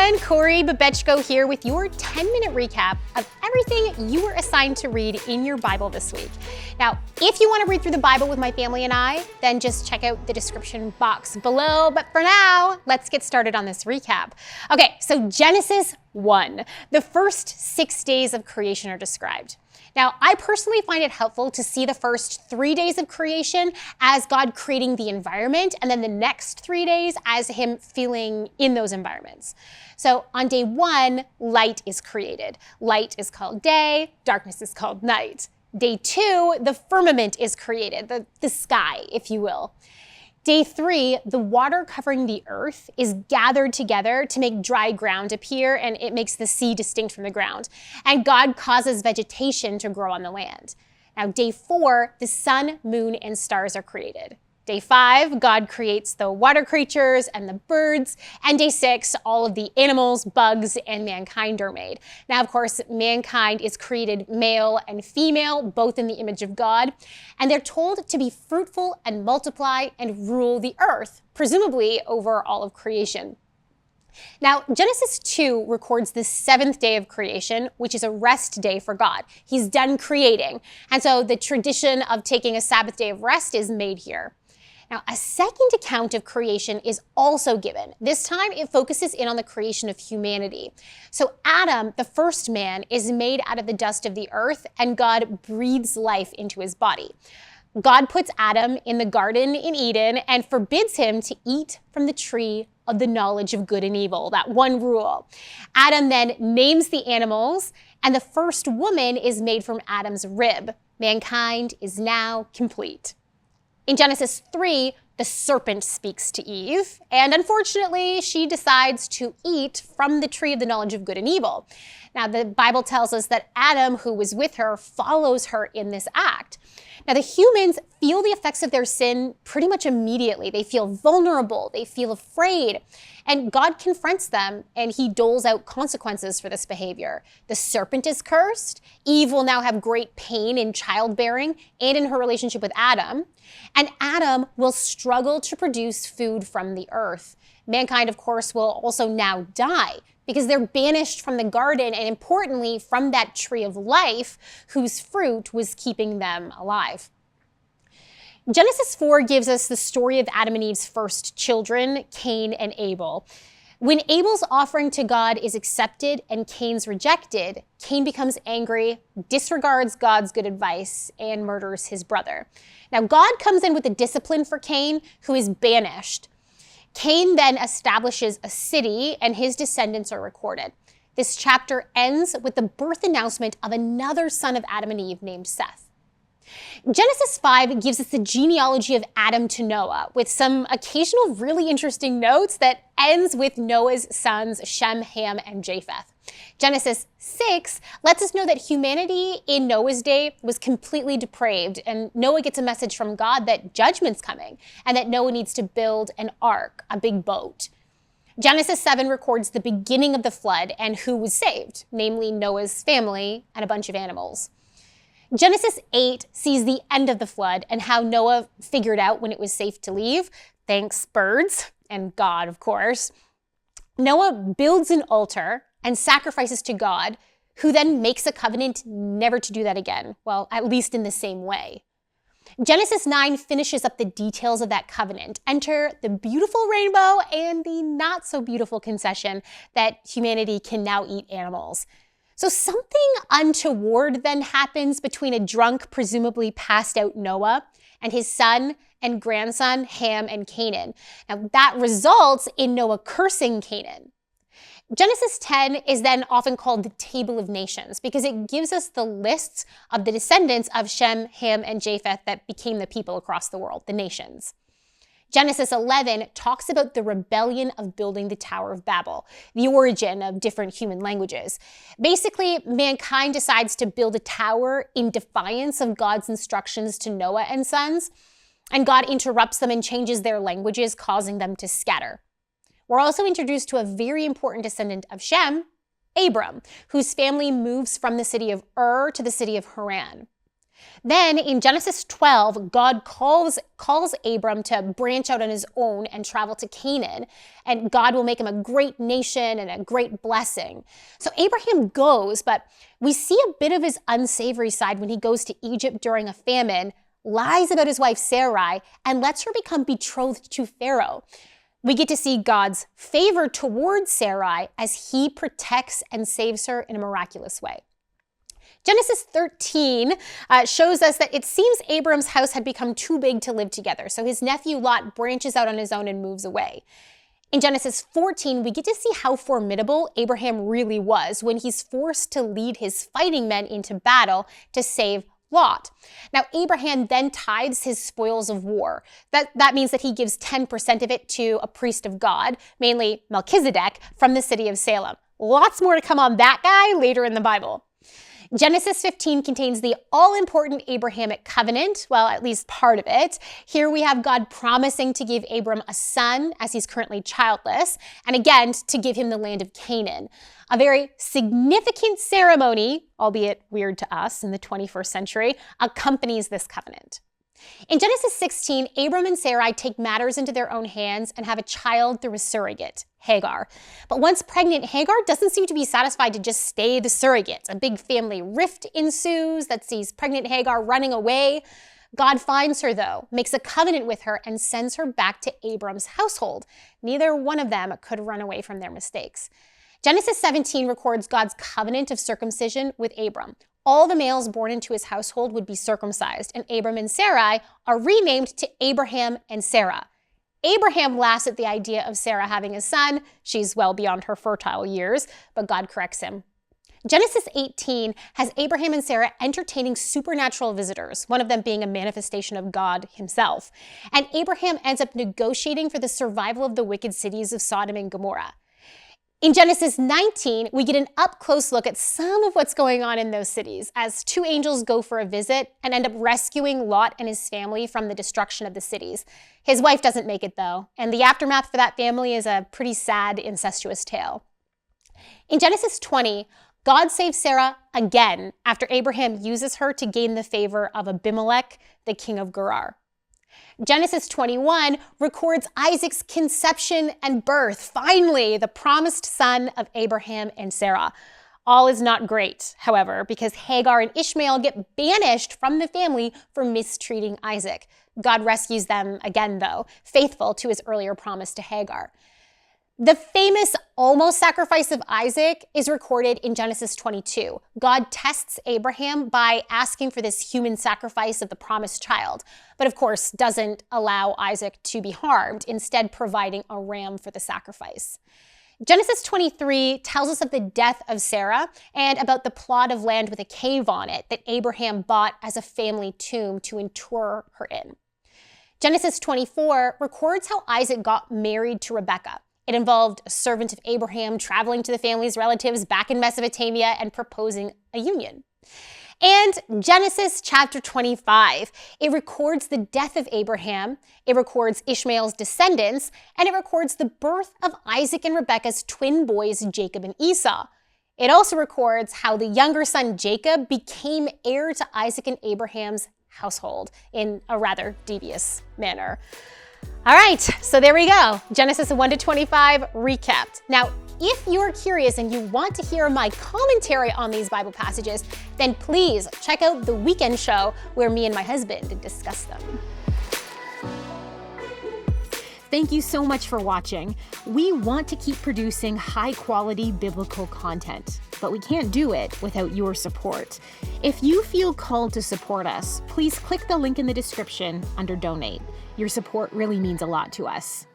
everyone, Corie Bobechko here with your 10-minute recap of everything you were assigned to read in your Bible this week. Now, if you want to read through the Bible with my family and I, then just check out the description box below. But for now, let's get started on this recap. Okay, so Genesis 1, the first 6 days of creation are described. Now, I personally find it helpful to see the first 3 days of creation as God creating the environment, and then the next 3 days as him feeling in those environments. So on day 1, light is created. Light is called day, darkness is called night. Day 2, the firmament is created, the sky, if you will. Day 3, the water covering the earth is gathered together to make dry ground appear, and it makes the sea distinct from the ground. And God causes vegetation to grow on the land. Now, day 4, the sun, moon, and stars are created. Day 5, God creates the water creatures and the birds. And day 6, all of the animals, bugs, and mankind are made. Now, of course, mankind is created male and female, both in the image of God. And they're told to be fruitful and multiply and rule the earth, presumably over all of creation. Now, Genesis 2 records the 7th day of creation, which is a rest day for God. He's done creating. And so the tradition of taking a Sabbath day of rest is made here. Now, a second account of creation is also given. This time, it focuses in on the creation of humanity. So Adam, the first man, is made out of the dust of the earth, and God breathes life into his body. God puts Adam in the garden in Eden and forbids him to eat from the tree of the knowledge of good and evil, that one rule. Adam then names the animals, and the first woman is made from Adam's rib. Mankind is now complete. In Genesis 3, the serpent speaks to Eve, and unfortunately, she decides to eat from the tree of the knowledge of good and evil. Now, the Bible tells us that Adam, who was with her, follows her in this act. Now, the humans feel the effects of their sin pretty much immediately. They feel vulnerable, they feel afraid, and God confronts them, and he doles out consequences for this behavior. The serpent is cursed. Eve will now have great pain in childbearing and in her relationship with Adam. And Adam will struggle to produce food from the earth. Mankind, of course, will also now die because they're banished from the garden and, importantly, from that tree of life whose fruit was keeping them alive. Genesis 4 gives us the story of Adam and Eve's first children, Cain and Abel. When Abel's offering to God is accepted and Cain's rejected, Cain becomes angry, disregards God's good advice, and murders his brother. Now, God comes in with a discipline for Cain, who is banished. Cain then establishes a city, and his descendants are recorded. This chapter ends with the birth announcement of another son of Adam and Eve named Seth. Genesis 5 gives us the genealogy of Adam to Noah, with some occasional really interesting notes that ends with Noah's sons Shem, Ham, and Japheth. Genesis 6 lets us know that humanity in Noah's day was completely depraved, and Noah gets a message from God that judgment's coming, and that Noah needs to build an ark, a big boat. Genesis 7 records the beginning of the flood and who was saved, namely Noah's family and a bunch of animals. Genesis 8 sees the end of the flood and how Noah figured out when it was safe to leave, thanks birds and God, of course. Noah builds an altar and sacrifices to God, who then makes a covenant never to do that again, well, at least in the same way. Genesis 9 finishes up the details of that covenant. Enter the beautiful rainbow and the not so beautiful concession that humanity can now eat animals. So something untoward then happens between a drunk, presumably passed out Noah and his son and grandson, Ham and Canaan. Now that results in Noah cursing Canaan. Genesis 10 is then often called the Table of Nations because it gives us the lists of the descendants of Shem, Ham, and Japheth that became the people across the world, the nations. Genesis 11 talks about the rebellion of building the Tower of Babel, the origin of different human languages. Basically, mankind decides to build a tower in defiance of God's instructions to Noah and sons, and God interrupts them and changes their languages, causing them to scatter. We're also introduced to a very important descendant of Shem, Abram, whose family moves from the city of Ur to the city of Haran. Then in Genesis 12, God calls Abram to branch out on his own and travel to Canaan, and God will make him a great nation and a great blessing. So Abraham goes, but we see a bit of his unsavory side when he goes to Egypt during a famine, lies about his wife Sarai, and lets her become betrothed to Pharaoh. We get to see God's favor towards Sarai as he protects and saves her in a miraculous way. Genesis 13 shows us that it seems Abram's house had become too big to live together, so his nephew Lot branches out on his own and moves away. In Genesis 14, we get to see how formidable Abraham really was when he's forced to lead his fighting men into battle to save Lot. Now, Abraham then tithes his spoils of war. That means that he gives 10% of it to a priest of God, mainly Melchizedek, from the city of Salem. Lots more to come on that guy later in the Bible. Genesis 15 contains the all-important Abrahamic covenant, well, at least part of it. Here we have God promising to give Abram a son as he's currently childless, and again, to give him the land of Canaan. A very significant ceremony, albeit weird to us in the 21st century, accompanies this covenant. In Genesis 16, Abram and Sarai take matters into their own hands and have a child through a surrogate, Hagar. But once pregnant, Hagar doesn't seem to be satisfied to just stay the surrogate. A big family rift ensues that sees pregnant Hagar running away. God finds her, though, makes a covenant with her, and sends her back to Abram's household. Neither one of them could run away from their mistakes. Genesis 17 records God's covenant of circumcision with Abram. All the males born into his household would be circumcised, and Abram and Sarai are renamed to Abraham and Sarah. Abraham laughs at the idea of Sarah having a son. She's well beyond her fertile years, but God corrects him. Genesis 18 has Abraham and Sarah entertaining supernatural visitors, one of them being a manifestation of God himself. And Abraham ends up negotiating for the survival of the wicked cities of Sodom and Gomorrah. In Genesis 19, we get an up-close look at some of what's going on in those cities as two angels go for a visit and end up rescuing Lot and his family from the destruction of the cities. His wife doesn't make it, though, and the aftermath for that family is a pretty sad, incestuous tale. In Genesis 20, God saves Sarah again after Abraham uses her to gain the favor of Abimelech, the king of Gerar. Genesis 21 records Isaac's conception and birth, finally, the promised son of Abraham and Sarah. All is not great, however, because Hagar and Ishmael get banished from the family for mistreating Isaac. God rescues them again, though, faithful to his earlier promise to Hagar. The famous almost sacrifice of Isaac is recorded in Genesis 22. God tests Abraham by asking for this human sacrifice of the promised child, but of course doesn't allow Isaac to be harmed, instead providing a ram for the sacrifice. Genesis 23 tells us of the death of Sarah and about the plot of land with a cave on it that Abraham bought as a family tomb to inter her in. Genesis 24 records how Isaac got married to Rebekah. It involved a servant of Abraham traveling to the family's relatives back in Mesopotamia and proposing a union. And Genesis chapter 25, it records the death of Abraham, it records Ishmael's descendants, and it records the birth of Isaac and Rebekah's twin boys, Jacob and Esau. It also records how the younger son Jacob became heir to Isaac and Abraham's household in a rather devious manner. All right, so there we go. Genesis 1 to 25 recapped. Now, if you're curious and you want to hear my commentary on these Bible passages, then please check out the weekend show where me and my husband discuss them. Thank you so much for watching. We want to keep producing high-quality biblical content, but we can't do it without your support. If you feel called to support us, please click the link in the description under Donate. Your support really means a lot to us.